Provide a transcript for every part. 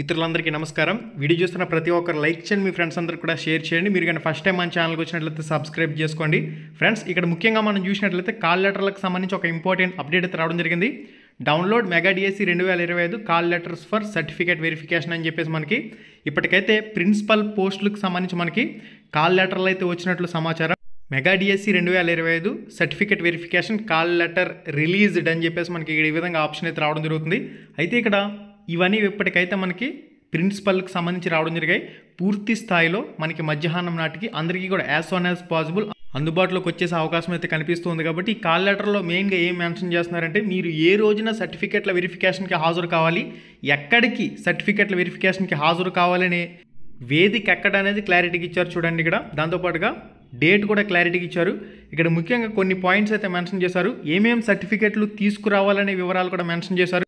మిత్రులందరికీ నమస్కారం. వీడియో చూస్తున్న ప్రతి ఒక్కరు లైక్ చేయండి, మీ ఫ్రెండ్స్ అందరికీ కూడా షేర్ చేయండి. మీరు కానీ ఫస్ట్ టైం మన ఛానల్కి వచ్చినట్లయితే సబ్స్క్రైబ్ చేసుకోండి. ఫ్రెండ్స్, ఇక్కడ ముఖ్యంగా మనం చూసినట్లయితే కాల్ లెటర్లకు సంబంధించి ఒక ఇంపార్టెంట్ అప్డేట్ అయితే రావడం జరిగింది. Download mega DSC 2025 call letters for certificate verification అని చెప్పేసి మనకి ఇప్పటికైతే ప్రిన్సిపల్ పోస్టులకు సంబంధించి మనకి కాల్ లెటర్లు అయితే వచ్చినట్లు సమాచారం. Mega DSC 2025 certificate verification call letter released అని చెప్పేసి మనకి ఈ విధంగా ఆప్షన్ అయితే రావడం జరుగుతుంది. అయితే ఇక్కడ ఇవన్నీ ఇప్పటికైతే మనకి ప్రిన్సిపల్కి సంబంధించి రావడం జరిగాయి. పూర్తి స్థాయిలో మనకి మధ్యాహ్నం నాటికి అందరికీ కూడా యాజ్ సోన్ యాజ్ పాసిబుల్ అందుబాటులోకి వచ్చేసే అవకాశం అయితే కనిపిస్తుంది. కాబట్టి ఈ కాల్ లెటర్లో మెయిన్గా ఏం మెన్షన్ చేస్తున్నారంటే మీరు ఏ రోజున సర్టిఫికేట్ల వెరిఫికేషన్కి హాజరు కావాలి, ఎక్కడికి సర్టిఫికేట్ల వెరిఫికేషన్కి హాజరు కావాలనే వేదిక ఎక్కడ అనేది క్లారిటీకి ఇచ్చారు చూడండి. ఇక్కడ దాంతోపాటుగా డేట్ కూడా క్లారిటీకి ఇచ్చారు. ఇక్కడ ముఖ్యంగా కొన్ని పాయింట్స్ అయితే మెన్షన్ చేశారు. ఏమేమి సర్టిఫికేట్లు తీసుకురావాలనే వివరాలు కూడా మెన్షన్ చేశారు.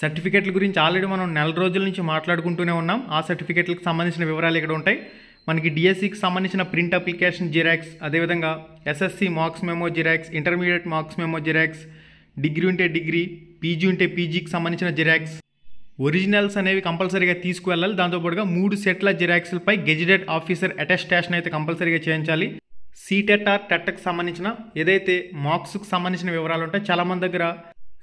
సర్టిఫికేట్ల గురించి ఆల్రెడీ మనం నెల రోజుల నుంచి మాట్లాడుకుంటూనే ఉన్నాం. ఆ సర్టిఫికేట్లకు సంబంధించిన వివరాలు ఇక్కడ ఉంటాయి. మనకి డిఎస్సికి సంబంధించిన ప్రింట్ అప్లికేషన్ జిరాక్స్, అదేవిధంగా SSC marks memo xerox, intermediate marks memo xerox, degree ఉంటే డిగ్రీ, పీజీ ఉంటే పీజీకి సంబంధించిన జిరాక్స్, ఒరిజినల్స్ అనేవి కంపల్సరీగా తీసుకువెళ్ళాలి. దాంతోపాటుగా 3 సెట్ల జిరాక్స్లపై గెజిటెడ్ ఆఫీసర్ అటెస్టేషన్ అయితే కంపల్సరీగా చేయించాలి. సీటెట్ ఆర్ టెట్కి సంబంధించిన ఏదైతే మార్క్స్కి సంబంధించిన వివరాలు ఉంటాయి, చాలామంది దగ్గర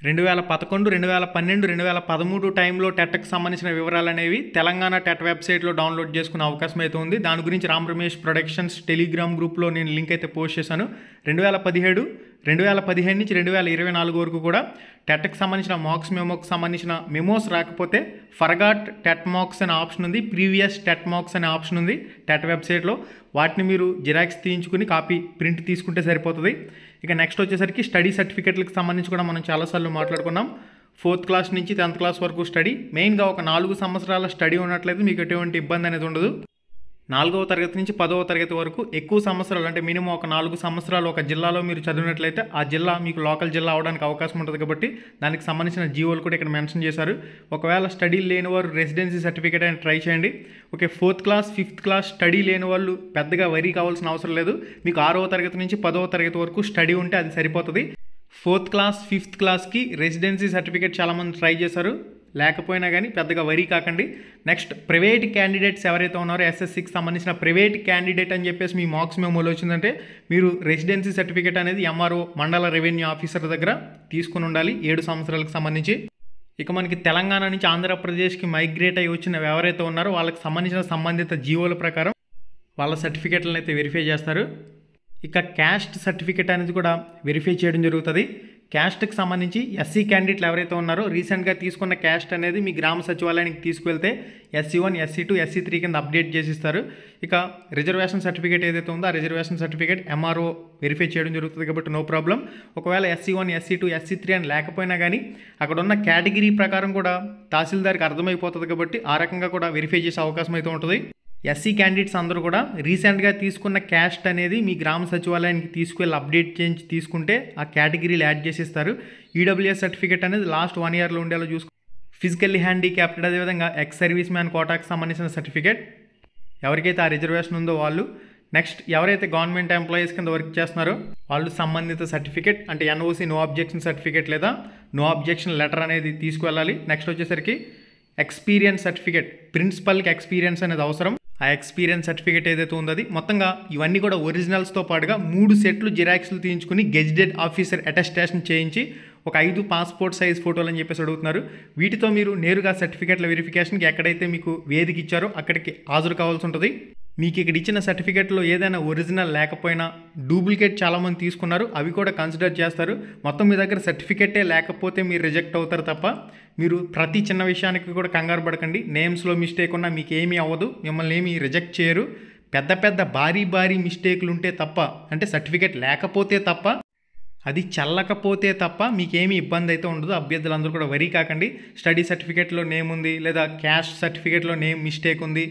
2011, 2012, 2013 టైంలో టెట్కి సంబంధించిన వివరాలు అనేవి తెలంగాణ టెట్ వెబ్సైట్లో డౌన్లోడ్ చేసుకునే అవకాశం అయితే ఉంది. దాని గురించి రామ్ రమేష్ ప్రొడక్షన్స్ టెలిగ్రామ్ గ్రూప్లో నేను లింక్ అయితే పోస్ట్ చేశాను. 2017, 2015 నుంచి 2024 వరకు కూడా టెట్కి సంబంధించిన మార్క్స్ మెమోకి సంబంధించిన మెమోస్ రాకపోతే ఫర్గాట్ టెట్ మార్క్స్ అనే ఆప్షన్ ఉంది, ప్రీవియస్ టెట్ మార్క్స్ అనే ఆప్షన్ ఉంది టెట్ వెబ్సైట్లో. వాటిని మీరు జిరాక్స్ తీయించుకుని కాపీ ప్రింట్ తీసుకుంటే సరిపోతుంది. ఇక నెక్స్ట్ వచ్చేసరికి స్టడీ సర్టిఫికేట్లకు సంబంధించి కూడా మనం చాలాసార్లు మాట్లాడుకున్నాం. 4th క్లాస్ నుంచి 10th క్లాస్ వరకు స్టడీ, మెయిన్గా ఒక 4 సంవత్సరాల స్టడీ ఉన్నట్లయితే మీకు ఎటువంటి ఇబ్బంది అనేది ఉండదు. 4వ తరగతి నుంచి 10వ తరగతి వరకు ఎక్కువ సంవత్సరాలు అంటే మినిమం ఒక 4 సంవత్సరాలు ఒక జిల్లాలో మీరు చదివినట్లయితే ఆ జిల్లా మీకు లోకల్ జిల్లా అవడానికి అవకాశం ఉంటుంది. కాబట్టి దానికి సంబంధించిన జీవోలు కూడా ఇక్కడ మెన్షన్ చేశారు. ఒకవేళ స్టడీ లేని వారు రెసిడెన్సీ సర్టిఫికేట్ అని ట్రై చేయండి. Okay, 4th class 5th class study లేని వాళ్ళు పెద్దగా వరీ కావాల్సిన అవసరం లేదు. మీకు 6వ తరగతి నుంచి 10వ తరగతి వరకు స్టడీ ఉంటే అది సరిపోతుంది. 4th క్లాస్ 5th క్లాస్కి రెసిడెన్సీ సర్టిఫికేట్ చాలామంది ట్రై చేశారు, లేకపోయినా కానీ పెద్దగా వరీ కాకండి. నెక్స్ట్ ప్రైవేట్ క్యాండిడేట్స్ ఎవరైతే ఉన్నారో ఎస్ఎస్సికి సంబంధించిన ప్రైవేట్ క్యాండిడేట్ అని చెప్పేసి మీ మార్క్స్ మెమోలో వచ్చిందంటే మీరు రెసిడెన్సీ సర్టిఫికేట్ అనేది ఎంఆర్ఓ మండల రెవెన్యూ ఆఫీసర్ దగ్గర తీసుకుని ఉండాలి 7 సంవత్సరాలకు సంబంధించి. ఇక మనకి తెలంగాణ నుంచి ఆంధ్రప్రదేశ్కి మైగ్రేట్ అయ్యి వచ్చిన ఎవరైతే ఉన్నారో వాళ్ళకి సంబంధించిన సంబంధిత జీవోల ప్రకారం వాళ్ళ సర్టిఫికేట్లను అయితే వెరిఫై చేస్తారు. ఇక క్యాస్ట్ సర్టిఫికేట్ అనేది కూడా వెరిఫై చేయడం జరుగుతుంది. క్యాస్ట్కి సంబంధించి ఎస్సీ క్యాండిడేట్లు ఎవరైతే ఉన్నారో రీసెంట్గా తీసుకున్న క్యాస్ట్ అనేది మీ గ్రామ సచివాలయానికి తీసుకువెళ్తే SC1, SC2, SC3 కింద అప్డేట్ చేసిస్తారు. ఇక రిజర్వేషన్ సర్టిఫికేట్ ఏదైతే ఉందో ఆ రిజర్వేషన్ సర్టిఫికేట్ ఎంఆర్ఓ వెరిఫై చేయడం జరుగుతుంది కాబట్టి నో ప్రాబ్లం. ఒకవేళ SC1, SC2, SC3 అని లేకపోయినా కానీ అక్కడ ఉన్న కేటగిరీ ప్రకారం కూడా తహసీల్దార్కి అర్థమైపోతుంది కాబట్టి ఆ రకంగా కూడా వెరిఫై చేసే అవకాశం అయితే ఉంటుంది. ఎస్సీ క్యాండిడేట్స్ అందరూ కూడా రీసెంట్గా తీసుకున్న క్యాస్ట్ అనేది మీ గ్రామ సచివాలయానికి తీసుకువెళ్ళి అప్డేట్ చేయించి తీసుకుంటే ఆ కేటగిరీలు యాడ్ చేసిస్తారు. ఈడబ్ల్యూఎస్ సర్టిఫికేట్ అనేది లాస్ట్ 1 ఇయర్లో ఉండేలా చూసుకో. ఫిజికల్లీ హ్యాండిక్యాప్డ్, అదేవిధంగా ఎక్స్ సర్వీస్ మ్యాన్ కోటాకి సంబంధించిన సర్టిఫికేట్ ఎవరికైతే ఆ రిజర్వేషన్ ఉందో వాళ్ళు. నెక్స్ట్ ఎవరైతే గవర్నమెంట్ ఎంప్లాయీస్ కింద వర్క్ చేస్తున్నారో వాళ్ళు సంబంధిత సర్టిఫికేట్ అంటే NOC నో అబ్జెక్షన్ సర్టిఫికేట్ లేదా నో అబ్జెక్షన్ లెటర్ అనేది తీసుకువెళ్ళాలి. నెక్స్ట్ వచ్చేసరికి ఎక్స్పీరియన్స్ సర్టిఫికేట్, ప్రిన్సిపల్కి ఎక్స్పీరియన్స్ అనేది అవసరం. ఆ ఎక్స్పీరియన్స్ సర్టిఫికేట్ ఏదైతే ఉందో అది మొత్తంగా ఇవన్నీ కూడా ఒరిజినల్స్తో పాటుగా 3 సెట్లు జిరాక్స్లు తీయించుకుని గెజిటెడ్ ఆఫీసర్ అటెస్టేషన్ చేయించి ఒక 5 పాస్పోర్ట్ సైజ్ ఫోటోలు అని చెప్పేసి అడుగుతున్నారు. వీటితో మీరు నేరుగా సర్టిఫికేట్ల వెరిఫికేషన్కి ఎక్కడైతే మీకు వేదిక ఇచ్చారో అక్కడికి హాజరు కావాల్సి ఉంటుంది. మీకు ఇక్కడ ఇచ్చిన సర్టిఫికేట్లో ఏదైనా ఒరిజినల్ లేకపోయినా డూప్లికేట్ చాలామంది తీసుకున్నారు, అవి కూడా కన్సిడర్ చేస్తారు. మొత్తం మీ దగ్గర సర్టిఫికేటే లేకపోతే మీరు రిజెక్ట్ అవుతారు తప్ప మీరు ప్రతి చిన్న విషయానికి కూడా కంగారు పడకండి. నేమ్స్లో మిస్టేక్ ఉన్నా మీకు ఏమీ అవ్వదు, మిమ్మల్ని ఏమీ రిజెక్ట్ చేయరు. పెద్ద పెద్ద భారీ మిస్టేక్లు ఉంటే తప్ప, అంటే సర్టిఫికేట్ లేకపోతే తప్ప, అది చల్లకపోతే తప్ప మీకేమీ ఇబ్బంది అయితే ఉండదు. అభ్యర్థులందరూ కూడా వరీ కాకండి. స్టడీ సర్టిఫికేట్లో నేమ్ ఉంది, లేదా క్యాస్ట్ సర్టిఫికేట్లో నేమ్ మిస్టేక్ ఉంది,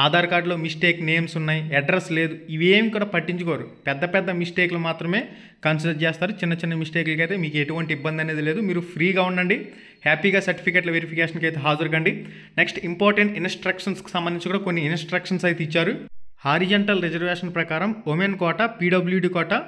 ఆధార్ కార్డులో మిస్టేక్ నేమ్స్ ఉన్నాయి, అడ్రస్ లేదు, ఇవేమి కూడా పట్టించుకోరు. పెద్ద మిస్టేక్లు మాత్రమే కన్సిడర్ చేస్తారు. చిన్న మిస్టేక్లకి అయితే మీకు ఎటువంటి ఇబ్బంది అనేది లేదు. మీరు ఫ్రీగా ఉండండి, హ్యాపీగా సర్టిఫికేట్ల వెరిఫికేషన్కి అయితే హాజరు కండి. నెక్స్ట్ ఇంపార్టెంట్ ఇన్స్ట్రక్షన్స్కి సంబంధించి కూడా కొన్ని ఇన్స్ట్రక్షన్స్ అయితే ఇచ్చారు. హారిజంటల్ రిజర్వేషన్ ప్రకారం ఉమెన్ కోటా, PWD కోటా,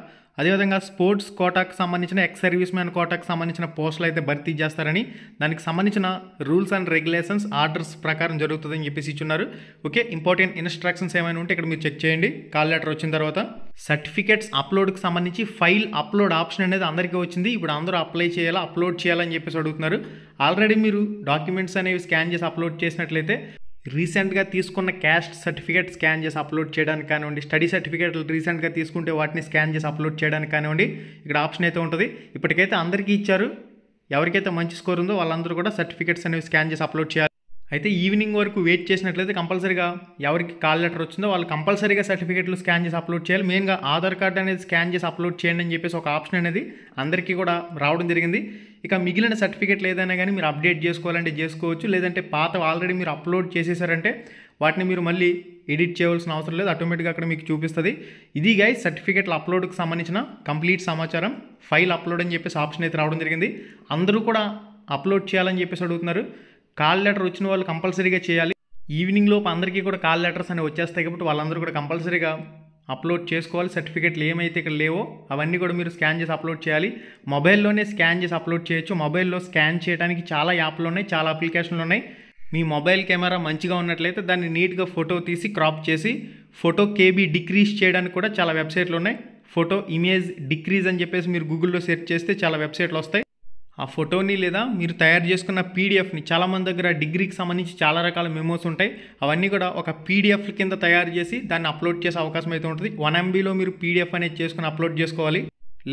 అదేవిధంగా స్పోర్ట్స్ కోటాకు సంబంధించిన ఎక్స్ సర్వీస్ మ్యాన్ కోటాకు సంబంధించిన పోస్టులు అయితే భర్తీ చేస్తారని, దానికి సంబంధించిన రూల్స్ అండ్ రెగ్యులేషన్స్ ఆర్డర్స్ ప్రకారం జరుగుతుందని చెప్పేసి ఇచ్చున్నారు. ఓకే, ఇంపార్టెంట్ ఇన్స్ట్రక్షన్స్ ఏమైనా ఉంటే ఇక్కడ మీరు చెక్ చేయండి. కాల్ లెటర్ వచ్చిన తర్వాత సర్టిఫికేట్స్ అప్లోడ్కి సంబంధించి ఫైల్ అప్లోడ్ ఆప్షన్ అనేది అందరికీ వచ్చింది. ఇప్పుడు అందరూ అప్లై చేయాలా, అప్లోడ్ చేయాలని చెప్పేసి అడుగుతున్నారు. ఆల్రెడీ మీరు డాక్యుమెంట్స్ అనేవి స్కాన్ చేసి అప్లోడ్ చేసినట్లయితే రీసెంట్గా తీసుకున్న క్యాస్ట్ సర్టిఫికేట్ స్కాన్ చేసి అప్లోడ్ చేయడానికి కానివ్వండి, స్టడీ సర్టిఫికేట్లు రీసెంట్గా తీసుకుంటే వాటిని స్కాన్ చేసి అప్లోడ్ చేయడానికి కానివ్వండి, ఇక్కడ ఆప్షన్ అయితే ఉంటుంది. ఇప్పటికైతే అందరికీ ఇచ్చారు. ఎవరికైతే మంచి స్కోర్ ఉందో వాళ్ళందరూ కూడా సర్టిఫికేట్స్ అనేవి స్కాన్ చేసి అప్లోడ్ చేయాలి. అయితే ఈవినింగ్ వరకు వెయిట్ చేసినట్లయితే కంపల్సరీగా ఎవరికి కాల్ లెటర్ వచ్చిందో వాళ్ళు కంపల్సరీగా సర్టిఫికేట్లు స్కాన్ చేసి అప్లోడ్ చేయాలి. మెయిన్గా ఆధార్ కార్డు అనేది స్కాన్ చేసి అప్లోడ్ చేయండి అని చెప్పేసి ఒక ఆప్షన్ అనేది అందరికీ కూడా రావడం జరిగింది. ఇక మిగిలిన సర్టిఫికేట్లు ఏదైనా కానీ మీరు అప్డేట్ చేసుకోవాలంటే చేసుకోవచ్చు, లేదంటే పాత ఆల్రెడీ మీరు అప్లోడ్ చేసేసారంటే వాటిని మీరు మళ్ళీ ఎడిట్ చేయవలసిన అవసరం లేదు, ఆటోమేటిక్గా అక్కడ మీకు చూపిస్తుంది. ఇది గైస్ సర్టిఫికేట్ల అప్లోడ్కి సంబంధించిన కంప్లీట్ సమాచారం. ఫైల్ అప్లోడ్ అని చెప్పేసి ఆప్షన్ అయితే రావడం జరిగింది. అందరూ కూడా అప్లోడ్ చేయాలని చెప్పేసి అడుగుతున్నారు. కాల్ లెటర్ వచ్చిన వాళ్ళు కంపల్సరీగా చేయాలి. ఈవినింగ్ లోపు అందరికీ కూడా కాల్ లెటర్స్ అనేవి వచ్చేస్తాయి కాబట్టి వాళ్ళందరూ కూడా కంపల్సరీగా అప్లోడ్ చేసుకోవాలి. సర్టిఫికేట్లు ఏమైతే ఇక్కడ లేవో అవన్నీ కూడా మీరు స్కాన్ చేసి అప్లోడ్ చేయాలి. మొబైల్లోనే స్కాన్ చేసి అప్లోడ్ చేయొచ్చు. మొబైల్లో స్కాన్ చేయడానికి చాలా యాప్లు ఉన్నాయి, చాలా అప్లికేషన్లు ఉన్నాయి. మీ మొబైల్ కెమెరా మంచిగా ఉన్నట్లయితే దాన్ని నీట్గా ఫోటో తీసి క్రాప్ చేసి ఫోటో కేబీ డిక్రీజ్ చేయడానికి కూడా చాలా వెబ్సైట్లు ఉన్నాయి. ఫోటో ఇమేజ్ డిక్రీజ్ అని చెప్పేసి మీరు గూగుల్లో సెర్చ్ చేస్తే చాలా వెబ్సైట్లు వస్తాయి. ఆ ఫోటోని లేదా మీరు తయారు చేసుకున్న పీడిఎఫ్ని, చాలామంది దగ్గర డిగ్రీకి సంబంధించి చాలా రకాల మెమోస్ ఉంటాయి, అవన్నీ కూడా ఒక పీడిఎఫ్ కింద తయారు చేసి దాన్ని అప్లోడ్ చేసే అవకాశం అయితే ఉంటుంది. 1 MBలో మీరు పీడిఎఫ్ అనేది చేసుకుని అప్లోడ్ చేసుకోవాలి.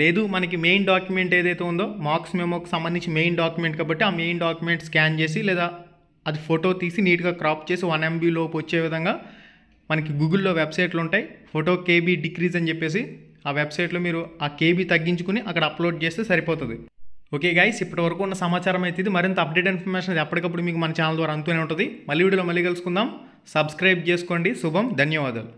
లేదు మనకి మెయిన్ డాక్యుమెంట్ ఏదైతే ఉందో మార్క్స్ మెమోకి సంబంధించి మెయిన్ డాక్యుమెంట్ కాబట్టి ఆ మెయిన్ డాక్యుమెంట్ స్కాన్ చేసి లేదా అది ఫోటో తీసి నీట్గా క్రాప్ చేసి 1 MB లోపు వచ్చే విధంగా మనకి గూగుల్లో వెబ్సైట్లు ఉంటాయి. ఫోటో కేబీ డిక్రీజ్ అని చెప్పేసి ఆ వెబ్సైట్లో మీరు ఆ కేబీ తగ్గించుకుని అక్కడ అప్లోడ్ చేస్తే సరిపోతుంది. ఓకే గైస్, ఇప్పటి వరకు ఉన్న సమాచారం అయితే ఇది. మరింత అప్డేట్ ఇన్ఫర్మేషన్ అది ఎప్పటికప్పుడు మీకు మన ఛానల్ ద్వారా అందుతూనే ఉంటుంది. మళ్ళీ వీడియోలో మళ్ళీ కలుసుకుందాం. సబ్స్క్రైబ్ చేసుకోండి. శుభం, ధన్యవాదాలు.